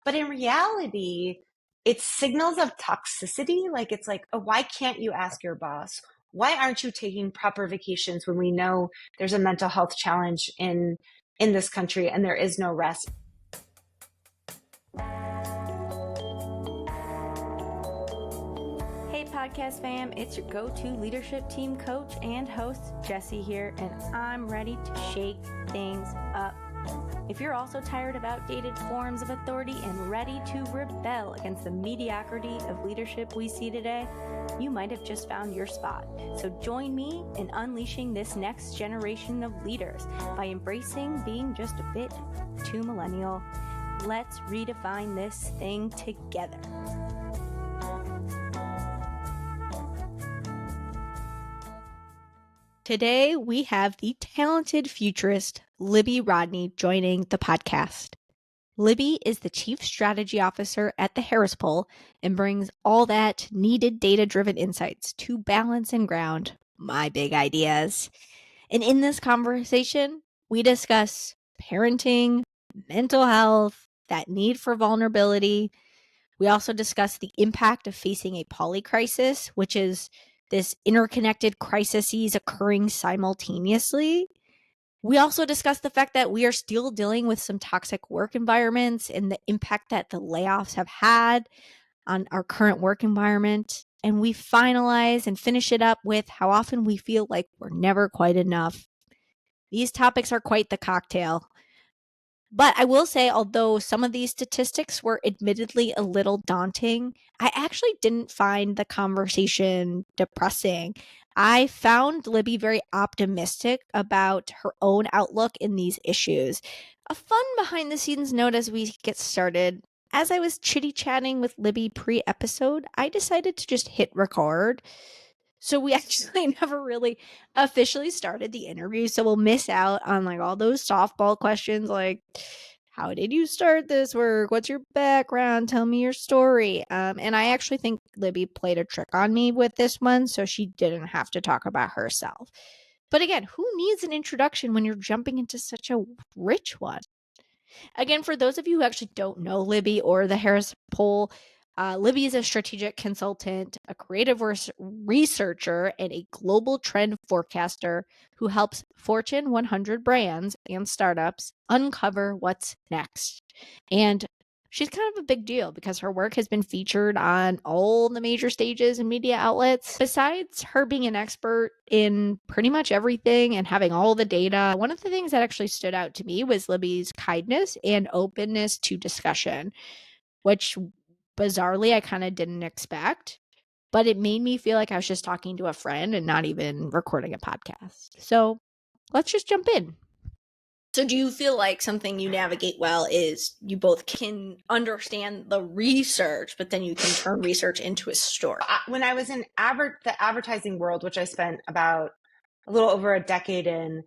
But in reality, it's signals of toxicity. Like, it's like, oh, why can't you ask your boss? Why aren't you taking proper vacations when we know there's a mental health challenge in this country and there is no rest? Hey podcast fam, it's your go-to leadership team coach and host, Jessy here, and I'm ready to shake things up. If you're also tired of outdated forms of authority and ready to rebel against the mediocrity of leadership we see today, you might have just found your spot. So join me in unleashing this next generation of leaders by embracing being just a bit too millennial. Let's redefine this thing together. Today, we have the talented futurist Libby Rodney joining the podcast. Libby is the Chief Strategy Officer at the Harris Poll and brings all that needed data-driven insights to balance and ground my big ideas. And in this conversation, we discuss parenting, mental health, that need for vulnerability. We also discuss the impact of facing a polycrisis, which is this interconnected crises occurring simultaneously. We also discussed the fact that we are still dealing with some toxic work environments and the impact that the layoffs have had on our current work environment. And we finalize and finish it up with how often we feel like we're never quite enough. These topics are quite the cocktail. But I will say, although some of these statistics were admittedly a little daunting, I actually didn't find the conversation depressing. I found Libby very optimistic about her own outlook in these issues. A fun behind the scenes note as we get started. As I was chitty-chatting with Libby pre-episode, I decided to just hit record. So we actually never really officially started the interview. So we'll miss out on like all those softball questions like, how did you start this work? What's your background? Tell me your story. And I actually think Libby played a trick on me with this one, so she didn't have to talk about herself. But again, who needs an introduction when you're jumping into such a rich one? Again, for those of you who actually don't know Libby or the Harris Poll, Libby is a strategic consultant, a creative researcher, and a global trend forecaster who helps Fortune 100 brands and startups uncover what's next. And she's kind of a big deal because her work has been featured on all the major stages and media outlets. Besides her being an expert in pretty much everything and having all the data, one of the things that actually stood out to me was Libby's kindness and openness to discussion, which bizarrely I kind of didn't expect. But it made me feel like I was just talking to a friend and not even recording a podcast. So let's just jump in. So do you feel like something you navigate well is you both can understand the research, but then you can turn research into a story? When I was in the advertising world, which I spent about a little over a decade in,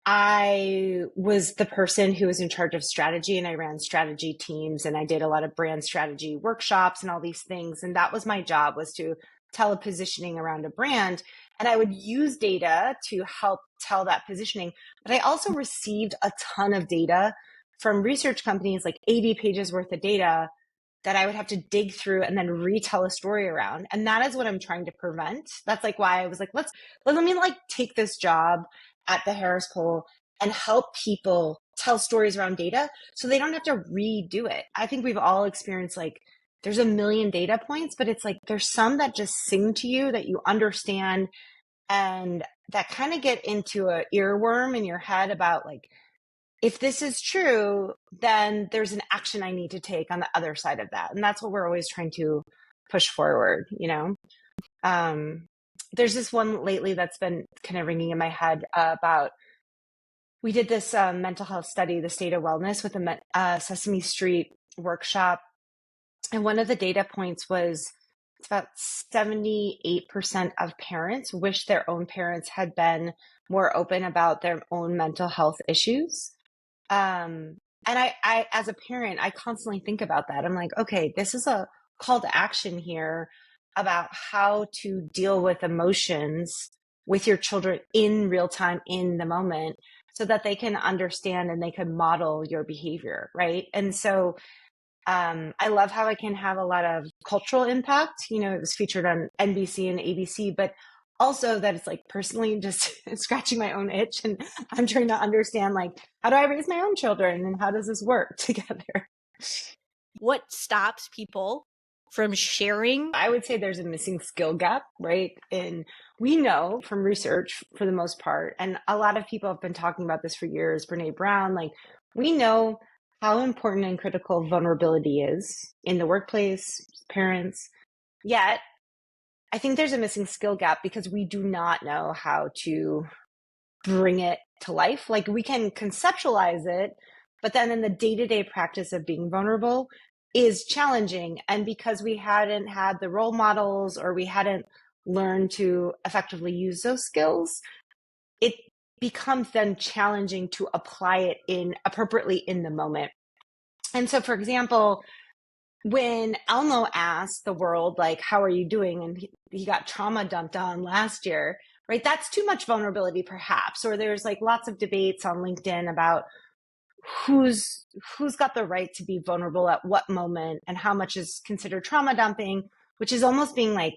I was the person who was in charge of strategy, and I ran strategy teams, and I did a lot of brand strategy workshops and all these things. And that was my job, was to tell a positioning around a brand. And I would use data to help tell that positioning. But I also received a ton of data from research companies, like 80 pages worth of data that I would have to dig through and then retell a story around. And that is what I'm trying to prevent. That's like why I was like, let me like take this job at the Harris Poll and help people tell stories around data so they don't have to redo it. I think we've all experienced like there's a million data points, but it's like there's some that just sing to you that you understand and that kind of get into a earworm in your head about like, if this is true, then there's an action I need to take on the other side of that. And that's what we're always trying to push forward, you know? There's this one lately that's been kind of ringing in my head about, we did this mental health study, the state of wellness, with a Sesame Street workshop. And one of the data points was it's about 78% of parents wish their own parents had been more open about their own mental health issues. And I, as a parent, I constantly think about that. I'm like, okay, this is a call to action here about how to deal with emotions with your children in real time, in the moment, so that they can understand and they can model your behavior, right? And so I love how it can have a lot of cultural impact. You know, it was featured on NBC and ABC, but also that it's like personally just scratching my own itch. And I'm trying to understand, like, how do I raise my own children and how does this work together? What stops people from sharing? I would say there's a missing skill gap, right? And we know from research for the most part, and a lot of people have been talking about this for years, Brene Brown, like we know how important and critical vulnerability is in the workplace, parents. Yet, I think there's a missing skill gap because we do not know how to bring it to life. Like we can conceptualize it, but then in the day-to-day practice of being vulnerable is challenging. And because we hadn't had the role models or we hadn't learned to effectively use those skills, it becomes then challenging to apply it in appropriately in the moment. And so, for example, when Elmo asked the world, like, how are you doing? And he got trauma dumped on last year, right? That's too much vulnerability, perhaps. Or there's like lots of debates on LinkedIn about who's got the right to be vulnerable at what moment and how much is considered trauma dumping, which is almost being like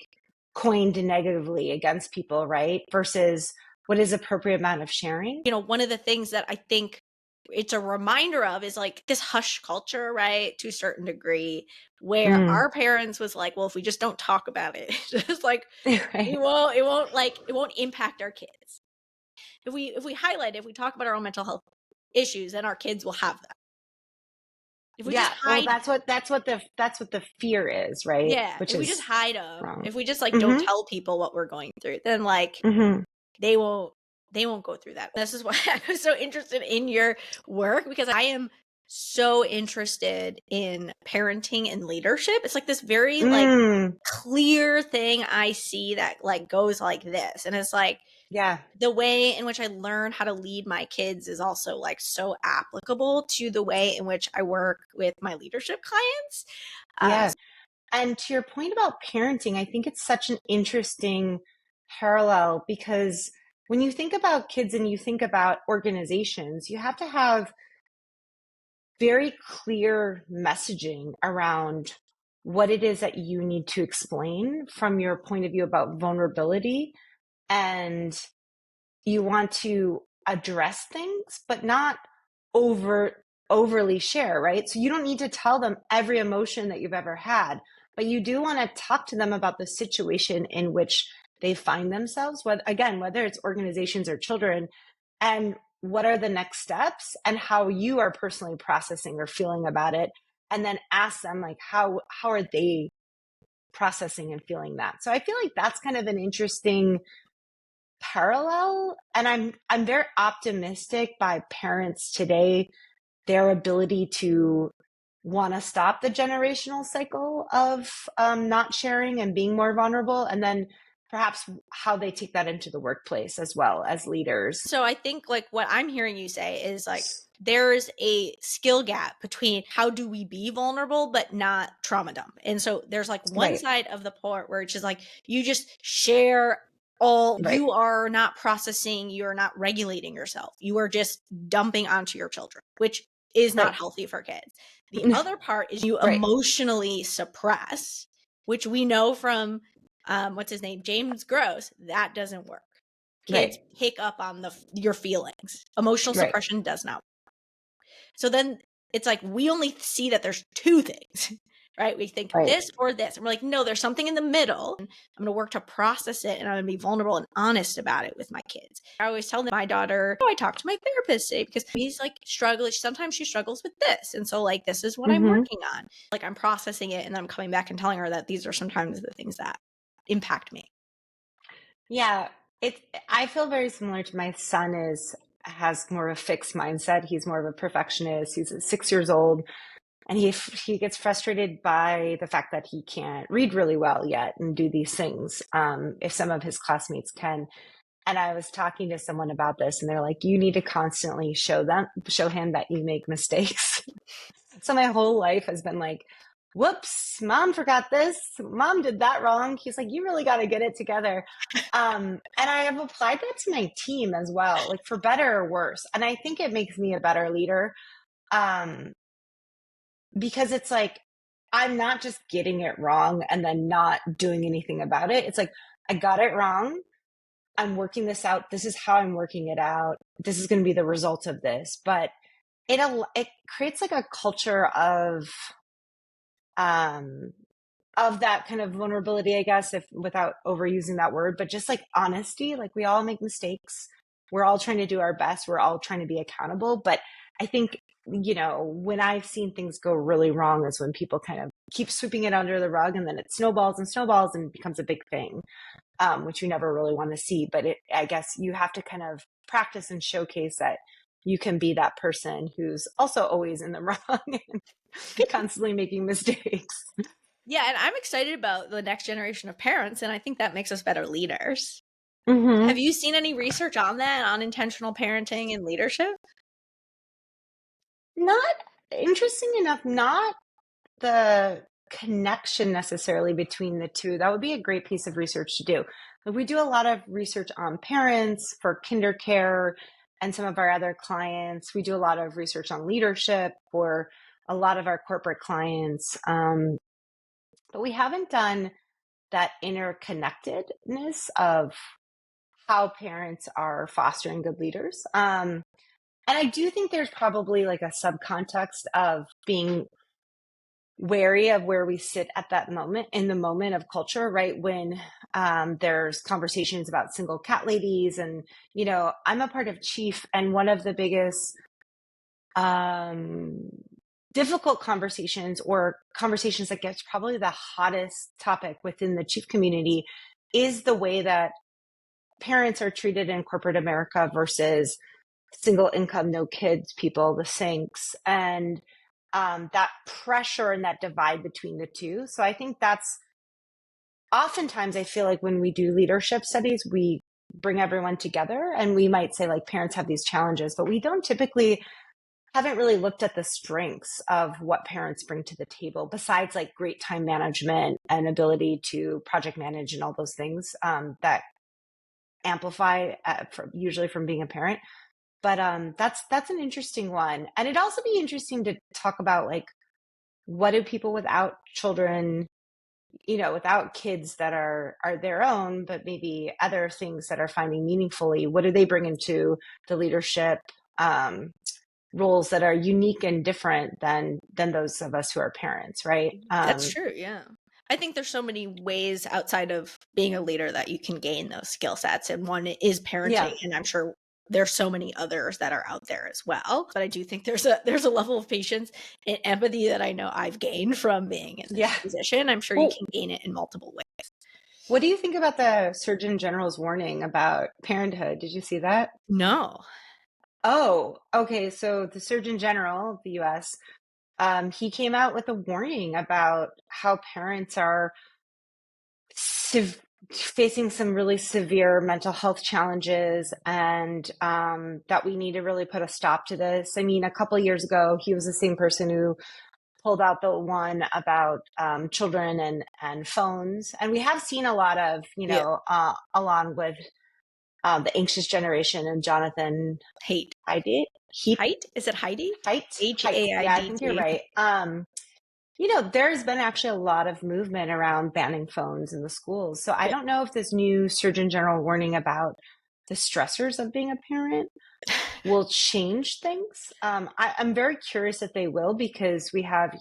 coined negatively against people, right? Versus what is appropriate amount of sharing. You know, one of the things that I think it's a reminder of is like this hush culture, right? To a certain degree, where our parents was like, well, if we just don't talk about it, just like Right. it won't impact our kids. If we highlight it, if we talk about our own mental health issues, then our kids will have that. If we just Well, hide, that's what the fear is, right? yeah, Which if we just is hide them, wrong. if we just like don't tell people what we're going through, then like they won't go through that. This is why I was so interested in your work, because I am so interested in parenting and leadership. It's like this very like clear thing I see that like goes like this. And it's like Yeah. the way in which I learn how to lead my kids is also like so applicable to the way in which I work with my leadership clients. Yeah. And to your point about parenting, I think it's such an interesting parallel because when you think about kids and you think about organizations, you have to have very clear messaging around what it is that you need to explain from your point of view about vulnerability. And you want to address things, but not overly share, right? So you don't need to tell them every emotion that you've ever had, but you do want to talk to them about the situation in which they find themselves, whether it's organizations or children, and what are the next steps and how you are personally processing or feeling about it. And then ask them like, how are they processing and feeling that? So I feel like that's kind of an interesting parallel, and I'm very optimistic by parents today, their ability to want to stop the generational cycle of not sharing and being more vulnerable, and then perhaps how they take that into the workplace as well as leaders. So I think like what I'm hearing you say is like there's a skill gap between how do we be vulnerable but not trauma dump. And so there's like one Right. side of the port where it's just like you just share all, Right. you are not processing, you're not regulating yourself. You are just dumping onto your children, which is not Right. healthy for kids. The other part is you Right. emotionally suppress, which we know from what's his name, James Gross, that doesn't work. Kids Right. pick up on your feelings. Emotional Right. suppression does not. So then it's like we only see that there's two things, right? We think Right. this or this. And we're like, no, there's something in the middle. I'm going to work to process it and I'm going to be vulnerable and honest about it with my kids. I always tell my daughter, oh, I talked to my therapist today because he's like struggling. Sometimes she struggles with this. And so like, this is what I'm working on. Like I'm processing it and then I'm coming back and telling her that these are sometimes the things that impact me. Yeah, I feel very similar to my son has more of a fixed mindset. He's more of a perfectionist. He's 6 years old, and he gets frustrated by the fact that he can't read really well yet and do these things. If some of his classmates can. And I was talking to someone about this, and they're like, "You need to constantly show him that you make mistakes." So my whole life has been like, whoops, mom forgot this. Mom did that wrong. He's like, you really got to get it together. And I have applied that to my team as well, like for better or worse. And I think it makes me a better leader. Because it's like, I'm not just getting it wrong and then not doing anything about it. It's like, I got it wrong. I'm working this out. This is how I'm working it out. This is going to be the result of this. But it creates like a culture um of that kind of vulnerability, I guess, if without overusing that word, but just like honesty. Like, we all make mistakes. We're all trying to do our best. We're all trying to be accountable. But I think, when I've seen things go really wrong is when people kind of keep sweeping it under the rug, and then it snowballs and snowballs and becomes a big thing, which we never really want to see. But I guess you have to kind of practice and showcase that you can be that person who's also always in the wrong and constantly making mistakes. Yeah, and I'm excited about the next generation of parents, and I think that makes us better leaders. Have Mm-hmm. you seen any research on that, on intentional parenting and leadership? Not interesting enough, not the connection necessarily between the two. That would be a great piece of research to do. But we do a lot of research on parents for kinder care and some of our other clients. We do a lot of research on leadership for a lot of our corporate clients. But we haven't done that interconnectedness of how parents are fostering good leaders. And I do think there's probably like a subcontext of being wary of where we sit at that moment in the moment of culture, right? When there's conversations about single cat ladies, and I'm a part of Chief, and one of the biggest um, difficult conversations, or conversations that gets probably the hottest topic within the Chief community, is the way that parents are treated in corporate America versus single income, no kids people, the sinks, and that pressure and that divide between the two. So I think that's oftentimes, I feel like when we do leadership studies, we bring everyone together and we might say like parents have these challenges, but we don't typically haven't really looked at the strengths of what parents bring to the table besides like great time management and ability to project manage and all those things that amplify usually from being a parent. But that's an interesting one. And it'd also be interesting to talk about like, what do people without children, without kids that are their own, but maybe other things that are finding meaningfully, what do they bring into the leadership roles that are unique and different than those of us who are parents, right? That's true, yeah. I think there's so many ways outside of being a leader that you can gain those skill sets, and one is parenting, Yeah. and I'm sure there's so many others that are out there as well. But I do think there's a level of patience and empathy that I know I've gained from being in this Yeah. position. I'm sure you Well, can gain it in multiple ways. what do you think about the Surgeon General's warning about parenthood? Did you see that? No. Oh, okay. So the Surgeon General of the US, he came out with a warning about how parents are sev- facing some really severe mental health challenges, and that we need to really put a stop to this. I mean, a couple of years ago, he was the same person who pulled out the one about children and phones. And we have seen a lot of, Yeah. along with the anxious generation and Jonathan Hate. Haidt. Height? Is it Heidi? Height. Yeah, I H-A-I-D-T. think you're right. There's been actually a lot of movement around banning phones in the schools. So I Yeah. don't know if this new Surgeon General warning about the stressors of being a parent will change things. I'm very curious if they will, because we have,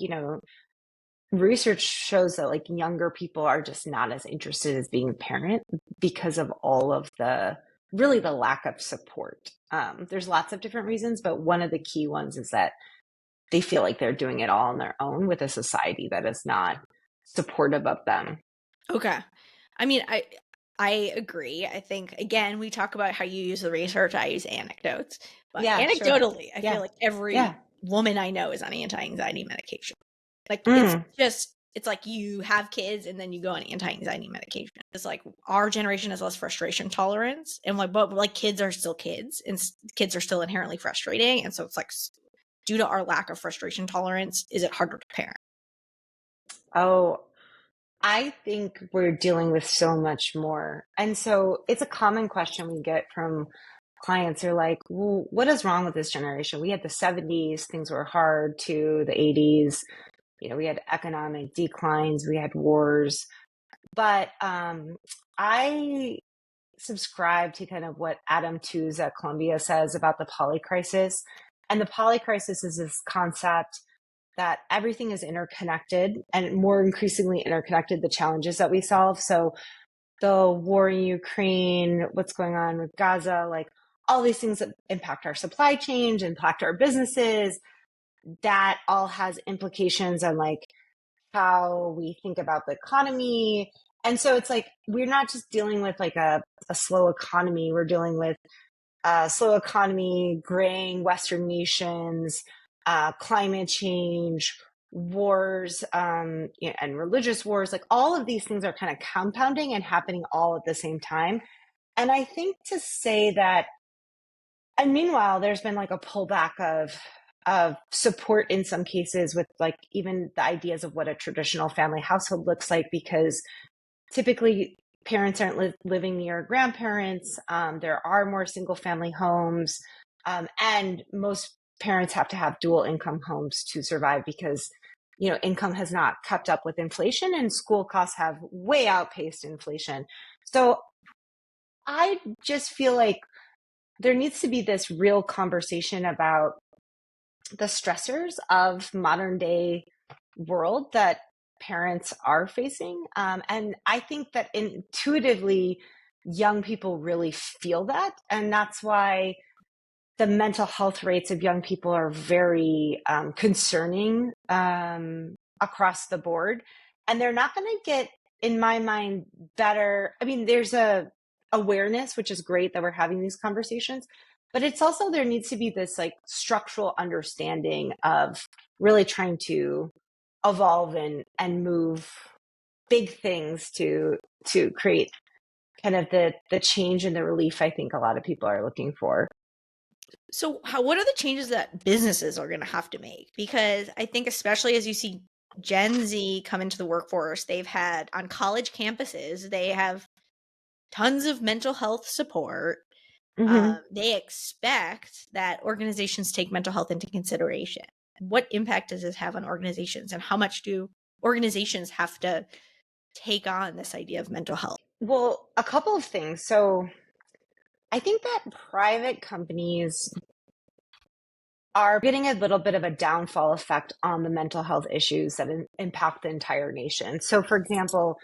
research shows that like younger people are just not as interested as being a parent because of all of the lack of support. There's lots of different reasons, but one of the key ones is that they feel like they're doing it all on their own with a society that is not supportive of them. Okay. I mean, I agree. I think again, we talk about how you use the research, I use anecdotes. But Yeah, sure. anecdotally, I feel Yeah. like every Yeah. woman I know is on anti-anxiety medication. Like Mm. it's like you have kids and then you go on anti-anxiety medication. It's like our generation has less frustration tolerance, and but like kids are still kids, and kids are still inherently frustrating, and so it's like due to our lack of frustration tolerance, is it harder to parent? Oh, I think we're dealing with so much more. And so it's a common question we get from clients. Are like, well, what is wrong with this generation? We had the 70s, things were hard, to the 80s. we had economic declines, we had wars. But I subscribe to kind of what Adam Tooze at Columbia says about the polycrisis. And the polycrisis is this concept that everything is interconnected and more increasingly interconnected, the challenges that we solve. So the war in Ukraine, what's going on with Gaza, like all these things that impact our supply chains, impact our businesses, that all has implications on like how we think about the economy. And so it's like we're not just dealing with like a slow economy, we're dealing with slow economy, graying Western nations, climate change, wars, and religious wars. Like all of these things are kind of compounding and happening all at the same time. And I think to say that, and meanwhile, there's been like a pullback of support in some cases with like even the ideas of what a traditional family household looks like, because typically parents aren't living near grandparents. There are more single family homes. And most parents have to have dual income homes to survive because, income has not kept up with inflation and school costs have way outpaced inflation. So I just feel like there needs to be this real conversation about the stressors of modern day world that parents are facing. And I think that intuitively, young people really feel that. And that's why the mental health rates of young people are very concerning across the board. And they're not going to get, in my mind, better. I mean, there's a awareness, which is great that we're having these conversations, but it's also there needs to be this like structural understanding of really trying to evolve and move big things to create kind of the change and the relief I think a lot of people are looking for. So what are the changes that businesses are going to have to make? Because I think especially as you see Gen Z come into the workforce, they've had on college campuses, they have tons of mental health support. Mm-hmm. They expect that organizations take mental health into consideration. What impact does this have on organizations, and how much do organizations have to take on this idea of mental health? Well, a couple of things. So I think that private companies are getting a little bit of a downfall effect on the mental health issues that impact the entire nation. So, for example,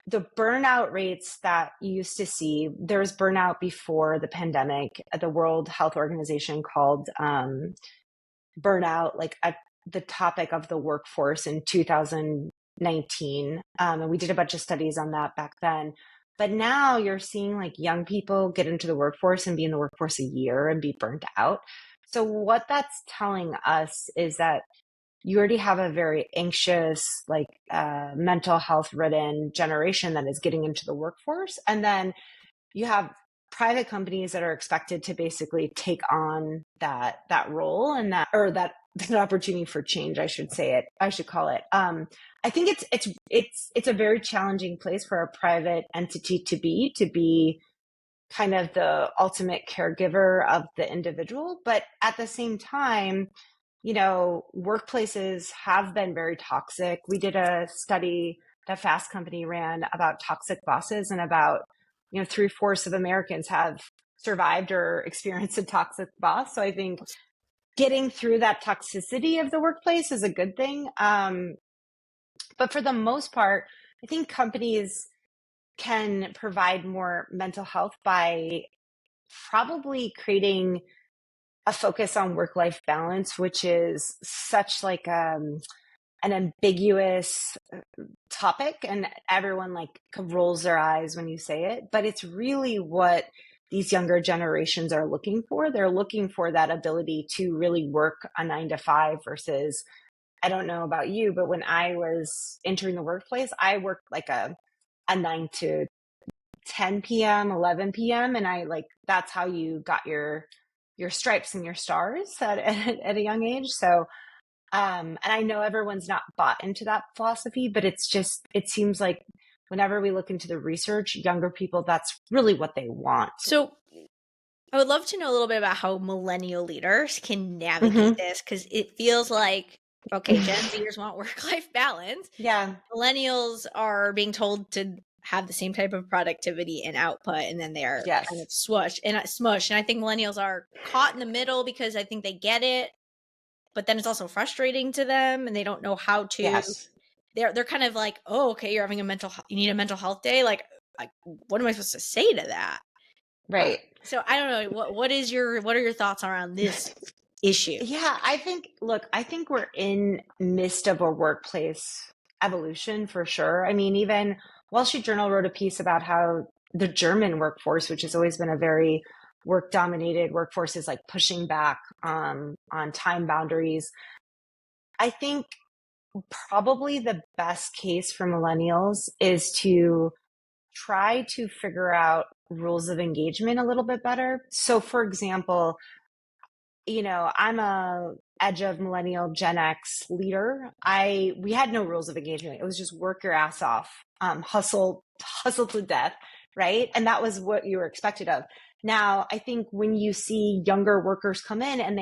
the burnout rates that you used to see, there was burnout before the pandemic. The World Health Organization called burnout like the topic of the workforce in 2019. And we did a bunch of studies on that back then. But now you're seeing like young people get into the workforce and be in the workforce a year and be burnt out. So what that's telling us is that you already have a very anxious, like mental health ridden generation that is getting into the workforce. And then you have private companies that are expected to basically take on that role and that opportunity for change. I should call it. I think it's a very challenging place for a private entity to be kind of the ultimate caregiver of the individual. But at the same time, workplaces have been very toxic. We did a study that Fast Company ran about toxic bosses, and about 3/4 of Americans have survived or experienced a toxic boss. So I think getting through that toxicity of the workplace is a good thing. But for the most part, I think companies can provide more mental health by probably creating a focus on work-life balance, which is such like an ambiguous topic, and everyone like rolls their eyes when you say it, but it's really what these younger generations are looking for. They're looking for that ability to really work a 9 to 5 versus, I don't know about you, but when I was entering the workplace, I worked like a 9 to 10 p.m., 11 p.m. And I like, that's how you got your stripes and your stars at a young age. So, and I know everyone's not bought into that philosophy, but it seems like whenever we look into the research, younger people, that's really what they want. So I would love to know a little bit about how millennial leaders can navigate Mm-hmm. this, because it feels like okay, Gen Zers want work-life balance. Yeah. Millennials are being told to have the same type of productivity and output, and then they're kind of Yes. smushed. And I think millennials are caught in the middle because I think they get it, but then it's also frustrating to them, and they don't know how to. Yes. They're kind of like, oh, okay, you're having you need a mental health day. Like, what am I supposed to say to that? Right. So I don't know. What are your thoughts around this issue? Yeah, I think we're in midst of a workplace evolution for sure. I mean, even Wall Street Journal wrote a piece about how the German workforce, which has always been a very work dominated workforce, is like pushing back on time boundaries. I think probably the best case for millennials is to try to figure out rules of engagement a little bit better. So, for example, I'm a edge of millennial Gen X leader. We had no rules of engagement. It was just work your ass off, hustle to death, right? And that was what you were expected of. Now, I think when you see younger workers come in and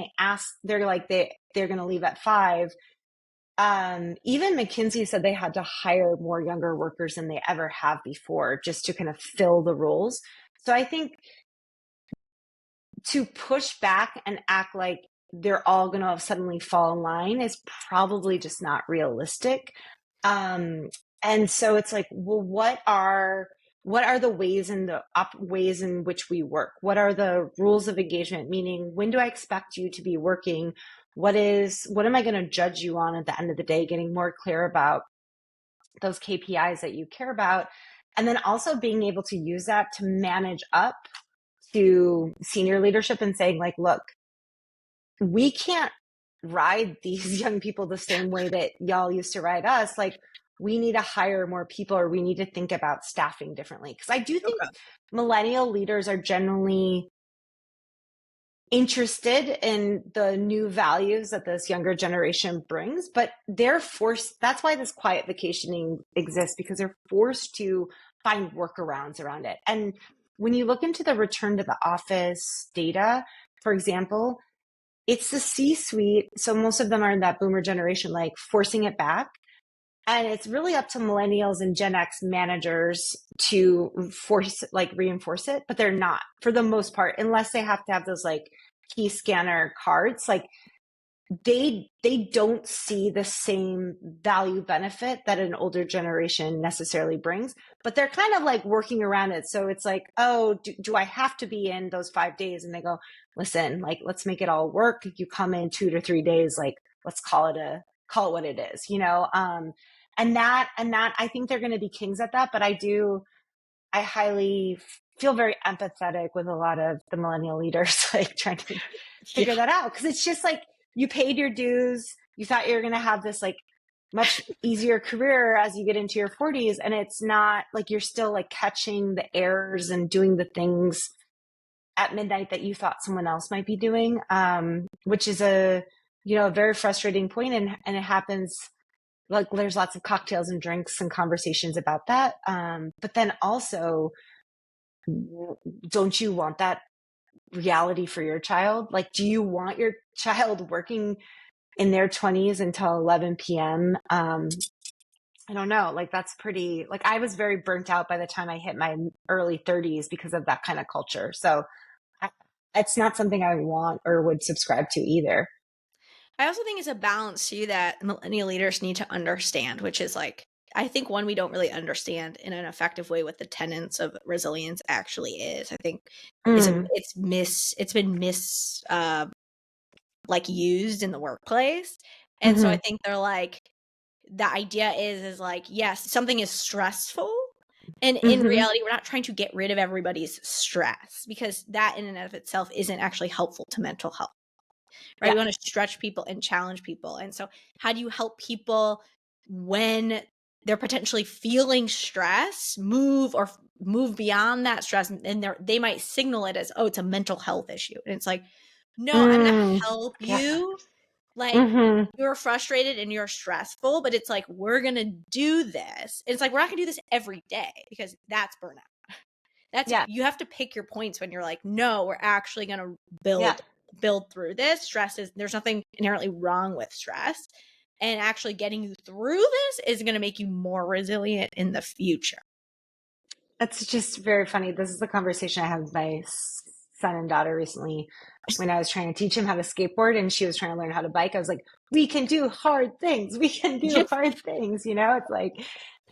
they're like they're going to leave at 5. Even McKinsey said they had to hire more younger workers than they ever have before just to kind of fill the roles. So I think to push back and act like they're all going to suddenly fall in line is probably just not realistic. And so it's like, well, what are the ways in which we work? What are the rules of engagement? Meaning, when do I expect you to be working? What am I going to judge you on at the end of the day? Getting more clear about those KPIs that you care about. And then also being able to use that to manage up to senior leadership and saying, like, look, we can't ride these young people the same way that y'all used to ride us. Like, we need to hire more people, or we need to think about staffing differently. Because I do think Okay. millennial leaders are generally interested in the new values that this younger generation brings, but they're forced. That's why this quiet vacationing exists, because they're forced to find workarounds around it. And when you look into the return to the office data, for example, it's the C-suite. So most of them are in that boomer generation, like forcing it back. And it's really up to millennials and Gen X managers to reinforce it, but they're not for the most part, unless they have to have those like key scanner cards. Like they don't see the same value benefit that an older generation necessarily brings, but they're kind of like working around it. So it's like, oh, do I have to be in those 5 days? And they go, listen, like, let's make it all work. You come in 2 to 3 days, like, let's call it what it is, and that I think they're going to be kings at that. But I highly feel very empathetic with a lot of the millennial leaders, like trying to figure Yeah. that out. Cause it's just like, you paid your dues. You thought you were going to have this like much easier career as you get into your 40s. And it's not like you're still like catching the errors and doing the things at midnight that you thought someone else might be doing, which is a very frustrating point. And it happens, like, there's lots of cocktails and drinks and conversations about that. But then also, don't you want that reality for your child? Like, do you want your child working in their 20s until 11 p.m.? I don't know. Like, that's pretty, like, I was very burnt out by the time I hit my early 30s because of that kind of culture. So it's not something I want or would subscribe to either. I also think it's a balance too that millennial leaders need to understand, which is like, I think one, we don't really understand in an effective way what the tenets of resilience actually is. I think Mm. it's been like used in the workplace. And so I Mm-hmm. think they're like, the idea is like, yes, something is stressful. And in Mm-hmm. reality, we're not trying to get rid of everybody's stress, because that in and of itself isn't actually helpful to mental health, right? Yeah. We want to stretch people and challenge people. And so how do you help people when they're potentially feeling stress move beyond that stress, and they might signal it as, oh, it's a mental health issue. And it's like, no, I'm going to Mm. help Yeah. you. Like, Mm-hmm. you're frustrated and you're stressful, but it's like, we're going to do this. And it's like, we're not going to do this every day, because that's burnout. Yeah. You have to pick your points when you're like, no, we're actually going to Yeah. build through this. There's nothing inherently wrong with stress. and actually getting you through this is going to make you more resilient in the future. That's just very funny. This is the conversation I had with my son and daughter recently when I was trying to teach him how to skateboard and she was trying to learn how to bike. I was like, we can do hard things. We can do hard things. You know, it's like,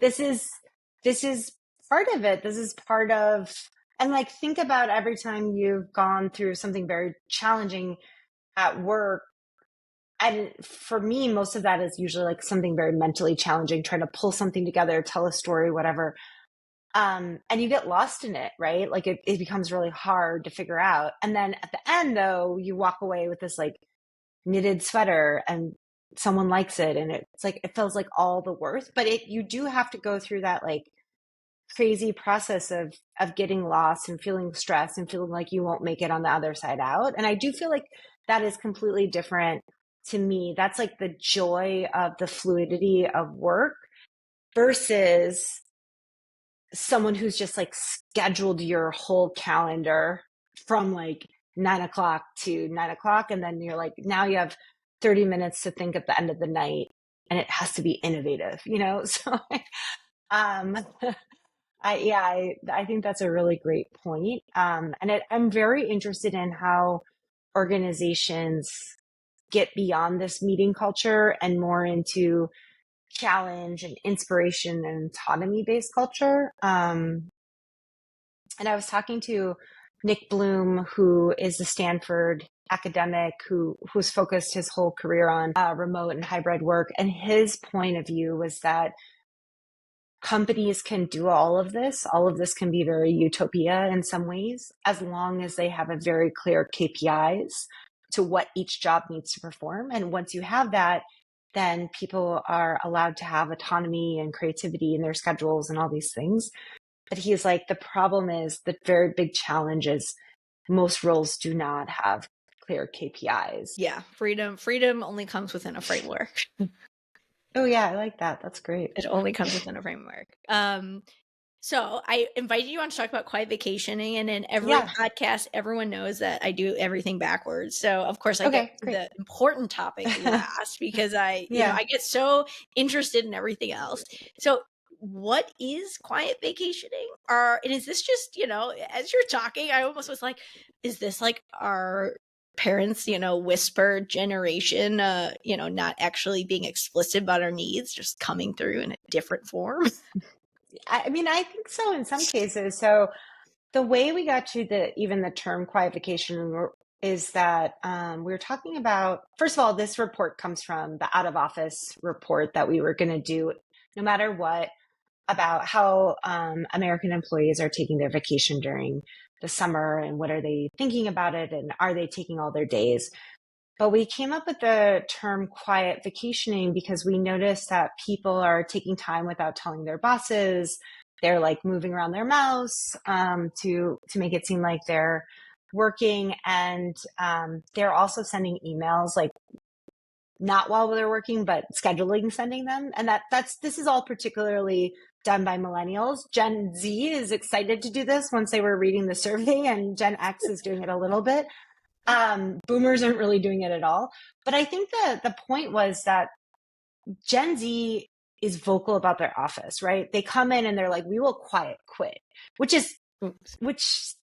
this is part of it. This is part of, and like, think about every time you've gone through something very challenging at work. And for me, most of that is usually like something very mentally challenging, trying to pull something together, tell a story, whatever. And you get lost in it, right? Like it becomes really hard to figure out. And then at the end though, you walk away with this like knitted sweater and someone likes it. And it's like, it feels like all the worth, but you do have to go through that like crazy process of getting lost and feeling stressed and feeling like you won't make it on the other side out. And I do feel like that is completely different to me. That's like the joy of the fluidity of work versus someone who's just like scheduled your whole calendar from like 9 o'clock to 9 o'clock. And then you're like, now you have 30 minutes to think at the end of the night and it has to be innovative, you know? So, um, I think that's a really great point. I'm very interested in how organizations get beyond this meeting culture and more into challenge and inspiration and autonomy based culture. And I was talking to Nick Bloom, who is a Stanford academic who's focused his whole career on remote and hybrid work. And his point of view was that companies can do all of this. All of this can be very utopia in some ways, as long as they have a very clear KPIs to what each job needs to perform. And once you have that, then people are allowed to have autonomy and creativity in their schedules and all these things. But he's like, the problem is the very big challenge is most roles do not have clear KPIs. Yeah, freedom only comes within a framework. Oh yeah, I like that. That's great. It only comes within a framework. So I invited you on to talk about quiet vacationing, and in every podcast, everyone knows that I do everything backwards. So of course I get the important topic last because I get so interested in everything else. So what is quiet vacationing? And is this just, as you're talking, I almost was like, is this like our parents, whisper generation, not actually being explicit about our needs, just coming through in a different form? I mean, I think so in some cases. So the way we got to even the term quiet vacation is that we were talking about, first of all, this report comes from the out of office report that we were going to do no matter what about how American employees are taking their vacation during the summer and what are they thinking about it and are they taking all their days. But we came up with the term quiet vacationing because we noticed that people are taking time without telling their bosses. They're like moving around their mouse to make it seem like they're working. And they're also sending emails like not while they're working, but scheduling sending them. And this is all particularly done by millennials. Gen Z is excited to do this once they were reading the survey, and Gen X is doing it a little bit. Boomers aren't really doing it at all. But I think the point was that Gen Z is vocal about their office, right? They come in and they're like, we will quiet quit, which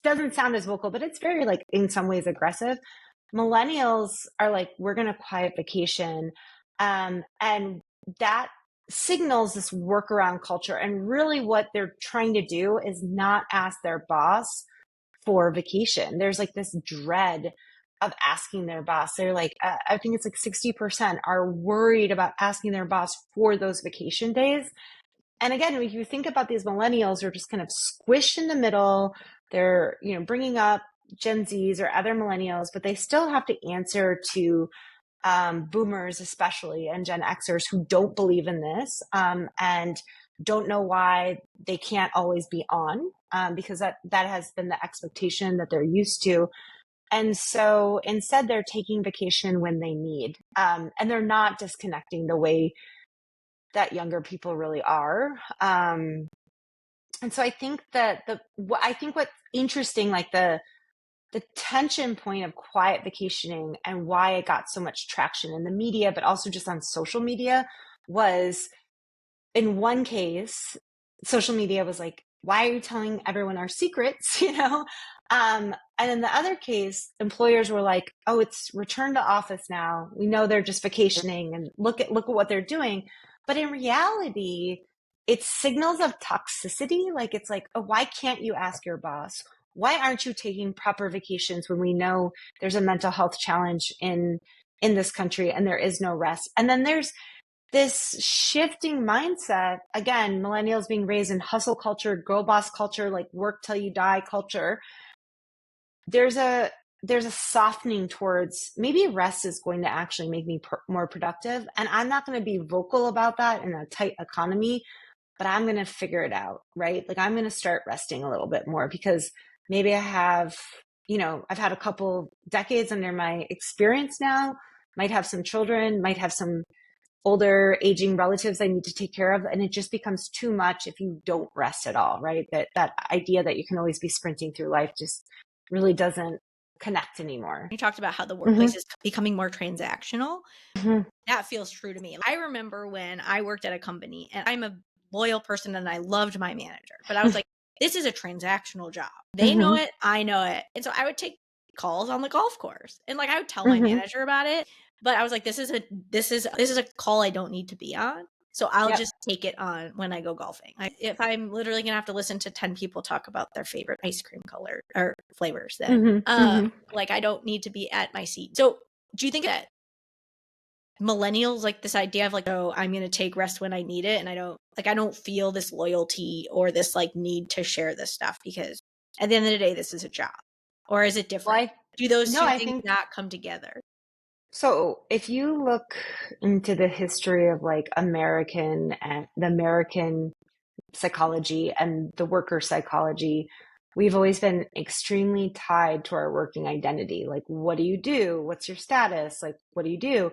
doesn't sound as vocal, but it's very like in some ways aggressive. Millennials are like, we're going to quiet vacation. And that signals this workaround culture. And really what they're trying to do is not ask their boss for vacation. There's like this dread of asking their boss. They're like, I think it's like 60% are worried about asking their boss for those vacation days. And again, if you think about these millennials, they're just kind of squished in the middle. They're, bringing up Gen Zs or other millennials, but they still have to answer to boomers, especially, and Gen Xers who don't believe in this and don't know why they can't always be on because that has been the expectation that they're used to. And so instead, they're taking vacation when they need, and they're not disconnecting the way that younger people really are. And so I think that what's interesting, like the the tension point of quiet vacationing and why it got so much traction in the media, but also just on social media was, in one case, social media was like, why are you telling everyone our secrets? And in the other case, employers were like, oh, it's return to office now. We know they're just vacationing and look at what they're doing. But in reality, it's signals of toxicity. Like, it's like, oh, why can't you ask your boss? Why aren't you taking proper vacations when we know there's a mental health challenge in this country and there is no rest? And then there's this shifting mindset, again, millennials being raised in hustle culture, girl boss culture, like work till you die culture. There's a softening towards, maybe rest is going to actually make me more productive, and I'm not going to be vocal about that in a tight economy, but I'm going to figure it out, right? Like, I'm going to start resting a little bit more because maybe I've had a couple decades under my experience now, might have some children, might have some older aging relatives I need to take care of. And it just becomes too much if you don't rest at all, right? That idea that you can always be sprinting through life just really doesn't connect anymore. You talked about how the workplace is becoming more transactional. Mm-hmm. That feels true to me. I remember when I worked at a company, and I'm a loyal person and I loved my manager, but I was like, this is a transactional job. They know it, I know it. And so I would take calls on the golf course, and like I would tell my manager about it, but I was like, this is a call I don't need to be on. So I'll just take it on when I go golfing. If I'm literally going to have to listen to 10 people talk about their favorite ice cream color or flavors, then like I don't need to be at my seat. So do you think that millennials, like this idea of like, oh, I'm going to take rest when I need it, and I don't feel this loyalty or this like need to share this stuff because at the end of the day, this is a job? Or is it different? Do those two things not come together? So if you look into the history of like American and the American psychology and the worker psychology, we've always been extremely tied to our working identity. Like, what do you do? What's your status? Like, what do you do?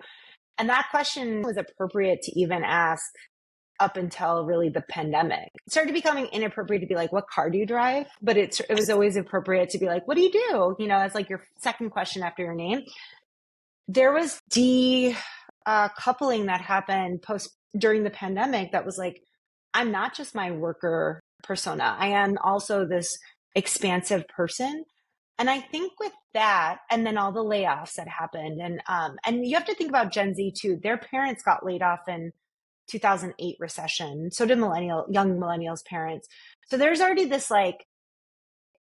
And that question was appropriate to even ask up until really the pandemic. It started becoming inappropriate to be like, what car do you drive? But it was always appropriate to be like, what do you do? As like your second question after your name. There was coupling that happened during the pandemic that was like, I'm not just my worker persona. I am also this expansive person. And I think with that, and then all the layoffs that happened, and you have to think about Gen Z too. Their parents got laid off in 2008 recession. So did young millennials' parents. So there's already this like,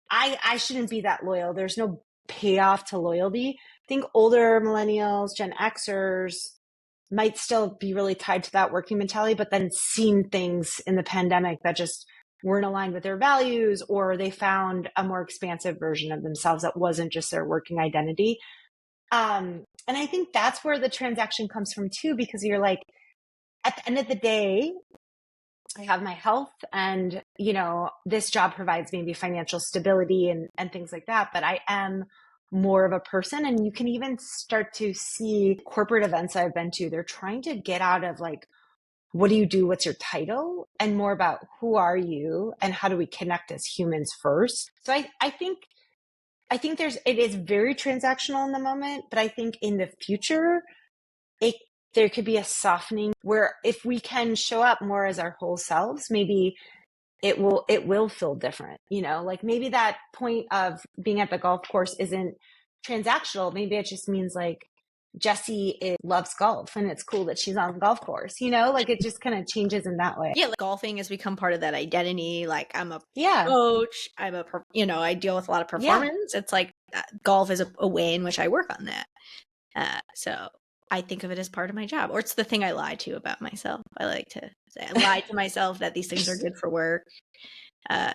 I shouldn't be that loyal. There's no payoff to loyalty. I think older millennials, Gen Xers might still be really tied to that working mentality, but then seen things in the pandemic that just weren't aligned with their values, or they found a more expansive version of themselves that wasn't just their working identity. And I think that's where the transaction comes from too, because you're like, at the end of the day, I have my health and, this job provides maybe financial stability and things like that, but I am more of a person. And you can even start to see corporate events I've been to. They're trying to get out of like, what do you do? What's your title? And more about who are you and how do we connect as humans first? So I think it is very transactional in the moment, but I think in the future, there could be a softening where if we can show up more as our whole selves, maybe it will feel different. Like maybe that point of being at the golf course isn't transactional. Maybe it just means like Jessy loves golf and it's cool that she's on the golf course, like it just kind of changes in that way. Yeah, like golfing has become part of that identity. Like I'm a coach, I deal with a lot of performance. It's like golf is a way in which I work on that. So I think of it as part of my job, or it's the thing I lie to about myself. I like to say I lie to myself that these things are good for work.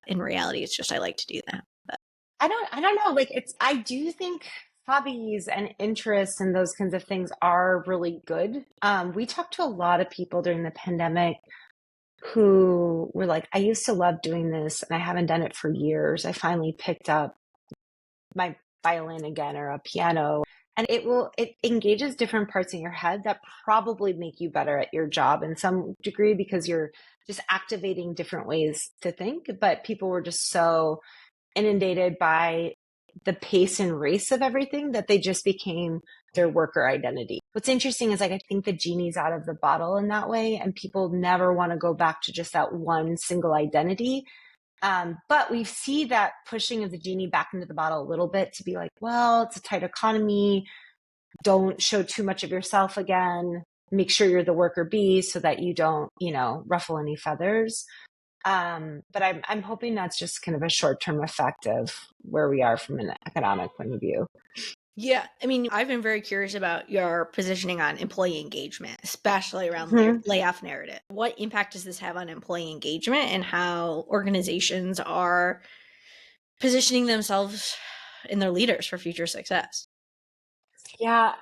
In reality, it's just I like to do that. But I don't know. Like I do think hobbies and interests and those kinds of things are really good. We talked to a lot of people during the pandemic who were like, I used to love doing this and I haven't done it for years. I finally picked up my violin again or a piano. And it engages different parts in your head that probably make you better at your job in some degree because you're just activating different ways to think. But people were just so inundated by the pace and race of everything that they just became their worker identity. What's interesting is like I think the genie's out of the bottle in that way, and people never want to go back to just that one single identity. But we see that pushing of the genie back into the bottle a little bit to be like, well, it's a tight economy. Don't show too much of yourself again. Make sure you're the worker bee so that you don't, ruffle any feathers. But I'm hoping that's just kind of a short-term effect of where we are from an economic point of view. Yeah, I mean, I've been very curious about your positioning on employee engagement, especially around layoff narrative. What impact does this have on employee engagement and how organizations are positioning themselves and their leaders for future success? Yeah,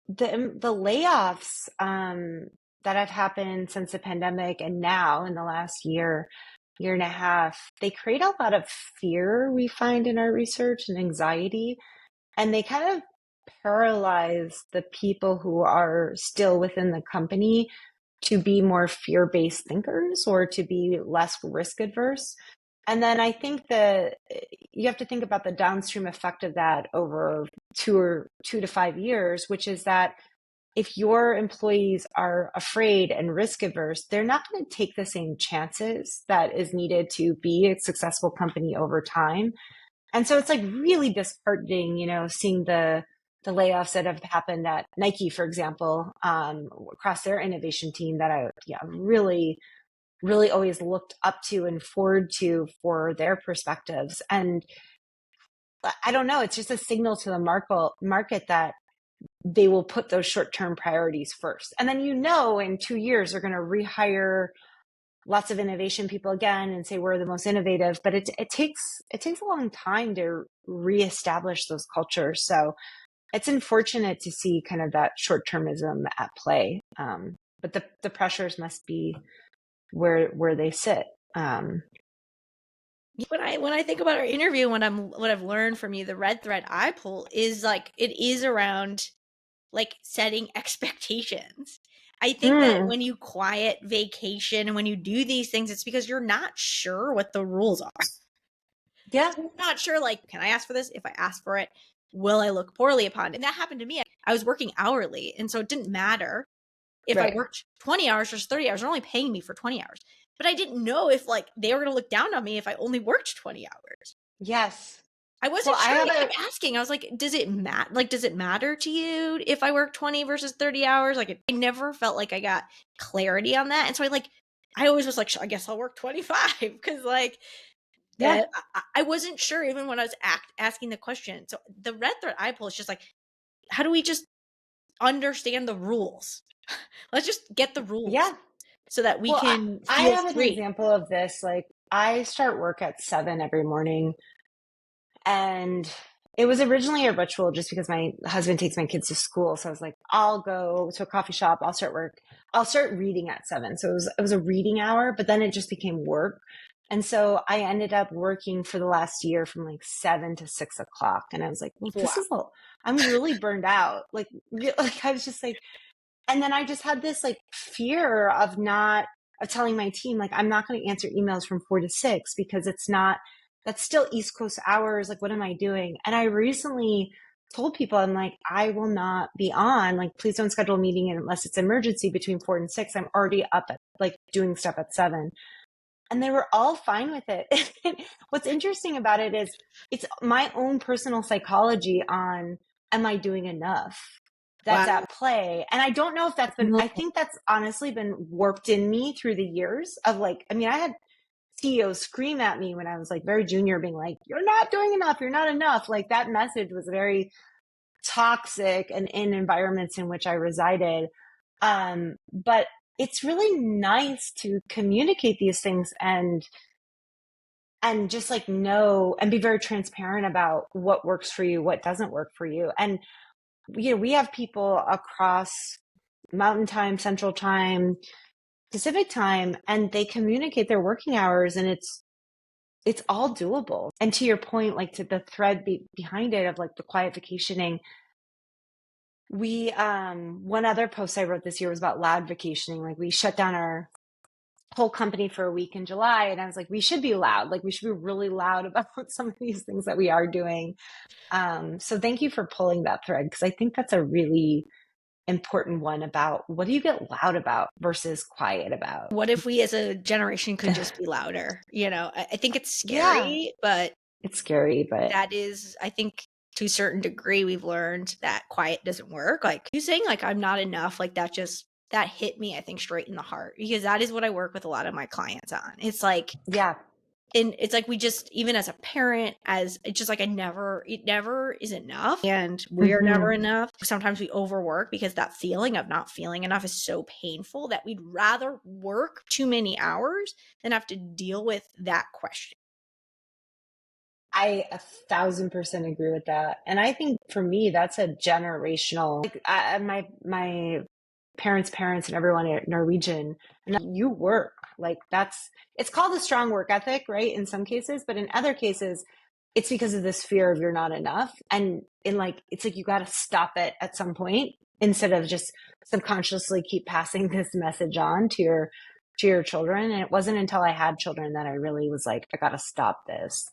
the layoffs that have happened since the pandemic and now in the last year and a half, they create a lot of fear, we find in our research, and anxiety. And they kind of paralyze the people who are still within the company to be more fear-based thinkers or to be less risk adverse. And then I think that you have to think about the downstream effect of that over 2 to 5 years, which is that if your employees are afraid and risk averse, they're not going to take the same chances that is needed to be a successful company over time. And so it's like really disheartening, seeing the layoffs that have happened at Nike, for example, across their innovation team that I really, really always looked up to and forward to for their perspectives. And I don't know, it's just a signal to the market that they will put those short-term priorities first. And then, in 2 years, they're going to rehire lots of innovation people again and say we're the most innovative, but it takes a long time to reestablish those cultures. So it's unfortunate to see kind of that short-termism at play. But the pressures must be where they sit. When I think about our interview, what I've learned from you, the red thread I pull is like it is around like setting expectations. I think that when you quiet vacation and when you do these things, it's because you're not sure what the rules are. Yeah. You're not sure, like, can I ask for this? If I ask for it, will I look poorly upon it? And that happened to me. I was working hourly, and so it didn't matter if I worked 20 hours versus 30 hours. They're only paying me for 20 hours. But I didn't know if like they were going to look down on me if I only worked 20 hours. Yes. I wasn't sure. I kept asking. I was like, does it matter? Like, does it matter to you if I work 20 versus 30 hours? Like, I never felt like I got clarity on that. And so I always was like, I guess I'll work 25 because like, I wasn't sure even when I was asking the question. So the red thread I pull is just like, how do we just understand the rules? Let's just get the rules. Yeah. So that we can feel I have free. an example of this. Like I start work at 7 every morning, and it was originally a ritual just because my husband takes my kids to school. So I was like, I'll go to a coffee shop. I'll start work. I'll start reading at 7. So it was a reading hour, but then it just became work. And so I ended up working for the last year from like 7 to 6 o'clock. And I was like, well, this is I'm really burned out. Like I was just like, and then I just had this like fear of telling my team, like, I'm not going to answer emails from 4 to 6 because that's still East Coast hours. Like, what am I doing? And I recently told people, I'm like, I will not be on. Like, please don't schedule a meeting unless it's emergency between 4 and 6. I'm already up at like doing stuff at 7. And they were all fine with it. What's interesting about it is it's my own personal psychology on, am I doing enough? That's at play. And I don't know if that's I think that's honestly been warped in me through the years of like, I mean, I had CEOs scream at me when I was like very junior, being like, you're not doing enough. You're not enough. Like that message was very toxic and in environments in which I resided. But it's really nice to communicate these things and just like know and be very transparent about what works for you, what doesn't work for you. And, we have people across Mountain Time, Central Time, Pacific Time, and they communicate their working hours, and it's all doable. And to your point, like to the thread behind it of like the quiet vacationing, one other post I wrote this year was about loud vacationing. Like we shut down our whole company for a week in July. And I was like, we should be loud. Like we should be really loud about some of these things that we are doing. So thank you for pulling that thread, because I think that's a really important one about what do you get loud about versus quiet about? What if we as a generation could just be louder? I think it's scary, Yeah, but it's scary, but that is, I think to a certain degree, we've learned that quiet doesn't work. Like you saying like, I'm not enough, like that hit me, I think, straight in the heart, because that is what I work with a lot of my clients on. It's like, yeah. and it's like, we just, even as a parent, as it's just like, it never is enough. And we are never enough. Sometimes we overwork because that feeling of not feeling enough is so painful that we'd rather work too many hours than have to deal with that question. I 1,000% agree with that. And I think for me, that's a generational, like my parents and everyone are Norwegian, and you work like it's called a strong work ethic, right? In some cases, but in other cases, it's because of this fear of you're not enough. And in like, it's like, you got to stop it at some point instead of just subconsciously keep passing this message on to your children. And it wasn't until I had children that I really was like, I got to stop this.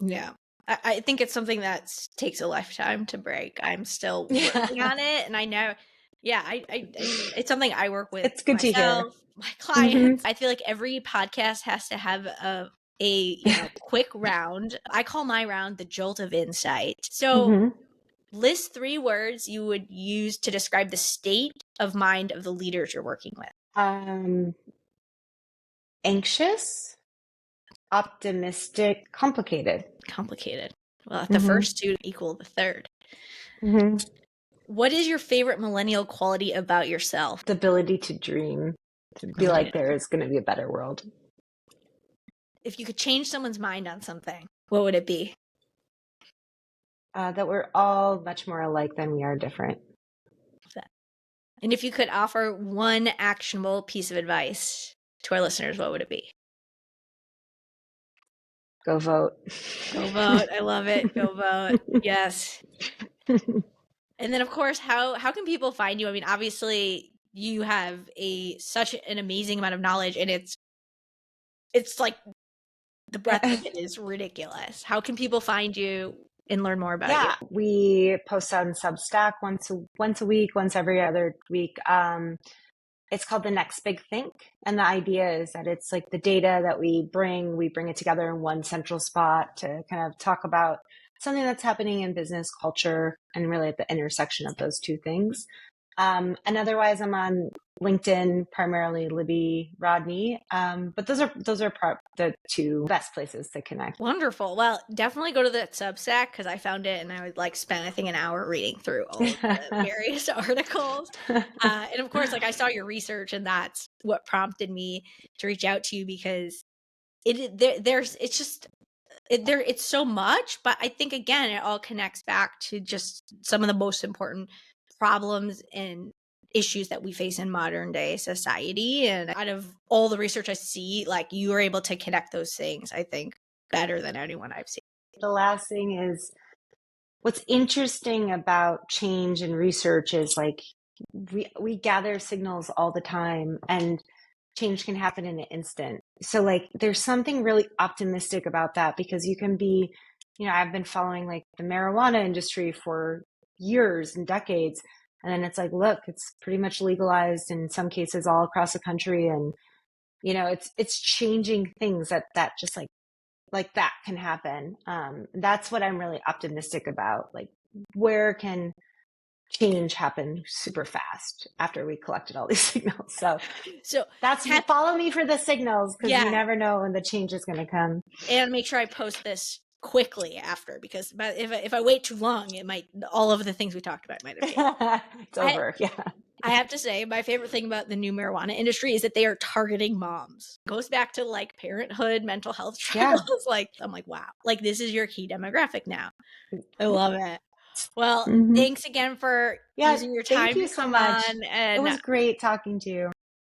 Yeah. I think it's something that takes a lifetime to break. I'm still working on it. And I know, yeah, it's something I work with It's good to hear. myself, my clients. I feel like every podcast has to have a quick round. I call my round the jolt of insight. So list 3 words you would use to describe the state of mind of the leaders you're working with. Anxious, optimistic, complicated. Complicated. Well, the first 2 equal the third. What is your favorite millennial quality about yourself? The ability to dream, to be like there is going to be a better world. If you could change someone's mind on something, what would it be? That we're all much more alike than we are different. And if you could offer one actionable piece of advice to our listeners, what would it be? Go vote. Go vote. I love it. Go vote. Yes. And then, of course, how can people find you? I mean, obviously, you have such an amazing amount of knowledge, and it's like the breadth of it is ridiculous. How can people find you and learn more about you? We post on Substack once a week, once every other week. It's called The Next Big Think. And the idea is that it's like the data that we bring it together in one central spot to kind of talk about something that's happening in business culture and really at the intersection of those two things. And otherwise, I'm on LinkedIn, primarily Libby Rodney. But those are the 2 best places to connect. Wonderful. Well, definitely go to the Substack, because I found it and I would spend, I think, an hour reading through all of the various articles. And of course, I saw your research, and that's what prompted me to reach out to you, because it's so much, but I think, again, it all connects back to just some of the most important problems and issues that we face in modern day society. And out of all the research I see, you are able to connect those things, I think, better than anyone I've seen. The last thing is, what's interesting about change and research is we gather signals all the time, and change can happen in an instant. So there's something really optimistic about that, because you can be, I've been following the marijuana industry for years and decades. And then it's look, it's pretty much legalized in some cases all across the country. And, it's changing things that just that can happen. That's what I'm really optimistic about. Where can change happen super fast after we collected all these signals? So that's follow me for the signals, because you never know when the change is going to come. And make sure I post this quickly after, because if I wait too long, all of the things we talked about might have changed. It's over. I have to say, my favorite thing about the new marijuana industry is that they are targeting moms. It goes back to parenthood, mental health struggles. I'm wow, this is your key demographic now. I love it. Well, thanks again for using your time. Thank you so much. It was great talking to you.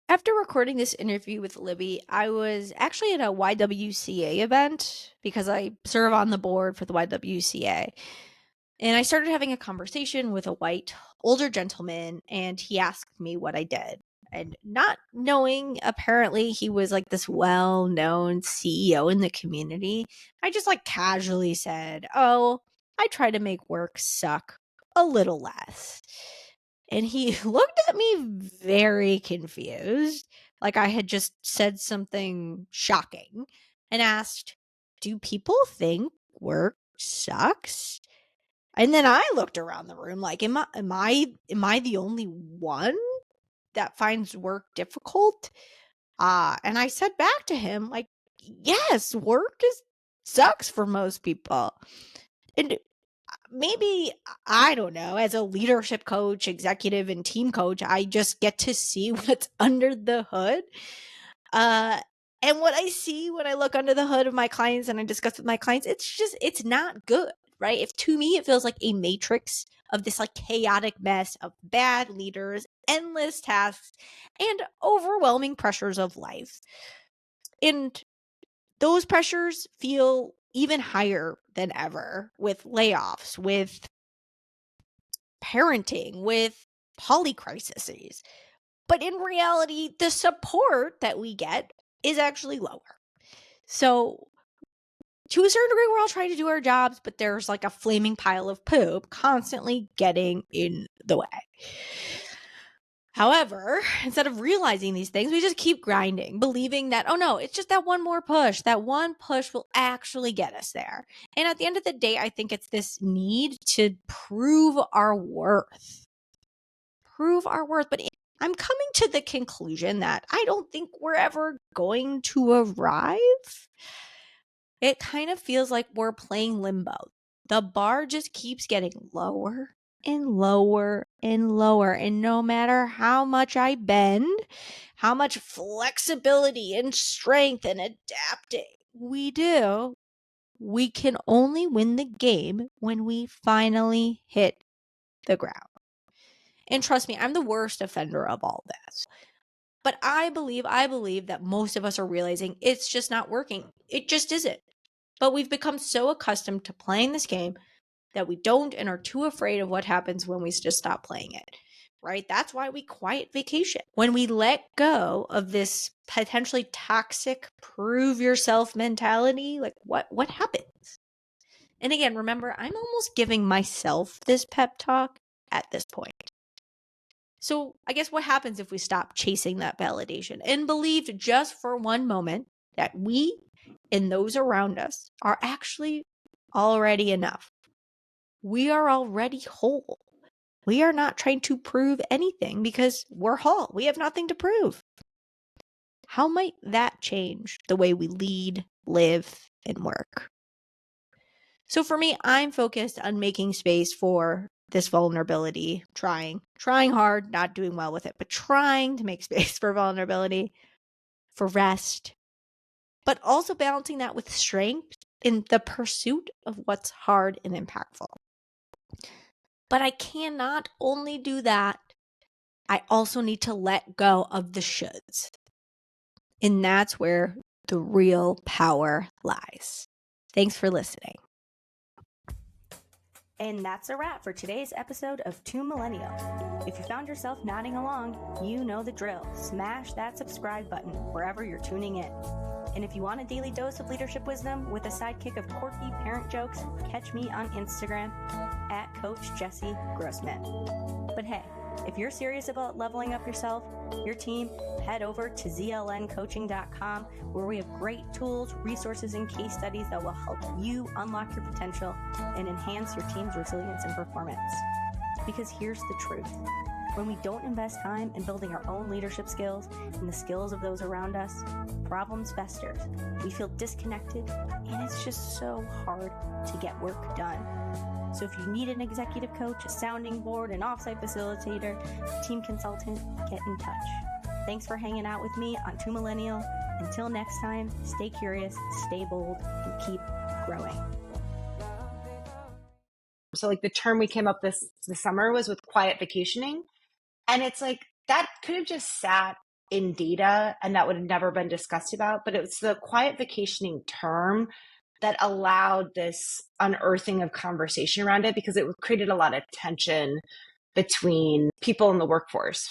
After recording this interview with Libby, I was actually at a YWCA event, because I serve on the board for the YWCA. And I started having a conversation with a white older gentleman, and he asked me what I did. And not knowing, apparently, he was like this well-known CEO in the community, I just like casually said, "Oh, I try to make work suck a little less." And he looked at me very confused, like I had just said something shocking, and asked, "Do people think work sucks?" And then I looked around the room like, am I the only one that finds work difficult? And I said back to him, like, yes, work is sucks for most people. And maybe, I don't know, as a leadership coach, executive, and team coach, I just get to see what's under the hood. And what I see when I look under the hood of my clients and I discuss with my clients, it's not good, right? If to me, it feels like a matrix of this like chaotic mess of bad leaders, endless tasks, and overwhelming pressures of life. And those pressures feel even higher than ever with layoffs, with parenting, with polycrises. But in reality, the support that we get is actually lower. So, to a certain degree, we're all trying to do our jobs, but there's like a flaming pile of poop constantly getting in the way. However, instead of realizing these things, we just keep grinding, believing that, oh no, it's just that one more push. That one push will actually get us there. And at the end of the day, I think it's this need to prove our worth. Prove our worth. But I'm coming to the conclusion that I don't think we're ever going to arrive. It kind of feels like we're playing limbo. The bar just keeps getting lower and lower and lower. And no matter how much I bend, how much flexibility and strength and adapting we do, we can only win the game when we finally hit the ground. And trust me, I'm the worst offender of all this. But I believe that most of us are realizing it's just not working. It just isn't. But we've become so accustomed to playing this game that we don't and are too afraid of what happens when we just stop playing it, right? That's why we quiet vacation. When we let go of this potentially toxic prove yourself mentality, like what happens? And again, remember, I'm almost giving myself this pep talk at this point. So I guess what happens if we stop chasing that validation and believe just for one moment that we and those around us are actually already enough? We are already whole. We are not trying to prove anything because we're whole. We have nothing to prove. How might that change the way we lead, live, and work? So for me, I'm focused on making space for this vulnerability, trying hard, not doing well with it, but trying to make space for vulnerability, for rest, but also balancing that with strength in the pursuit of what's hard and impactful. But I cannot only do that. I also need to let go of the shoulds. And that's where the real power lies. Thanks for listening. And that's a wrap for today's episode of Two Millennial. If you found yourself nodding along, you know the drill. Smash that subscribe button wherever you're tuning in. And if you want a daily dose of leadership wisdom with a sidekick of quirky parent jokes, catch me on Instagram at Coach Jessy Grossman. But hey, if you're serious about leveling up yourself, your team, head over to zlncoaching.com, where we have great tools, resources, and case studies that will help you unlock your potential and enhance your team's resilience and performance. Because here's the truth. When we don't invest time in building our own leadership skills and the skills of those around us, problems fester. We feel disconnected, and it's just so hard to get work done. So if you need an executive coach, a sounding board, an offsite facilitator, a team consultant, get in touch. Thanks for hanging out with me on Two Millennial. Until next time, stay curious, stay bold, and keep growing. So like the term we came up this summer was with quiet vacationing. And it's like that could have just sat in data and that would have never been discussed about, but it was the quiet vacationing term that allowed this unearthing of conversation around it because it created a lot of tension between people in the workforce.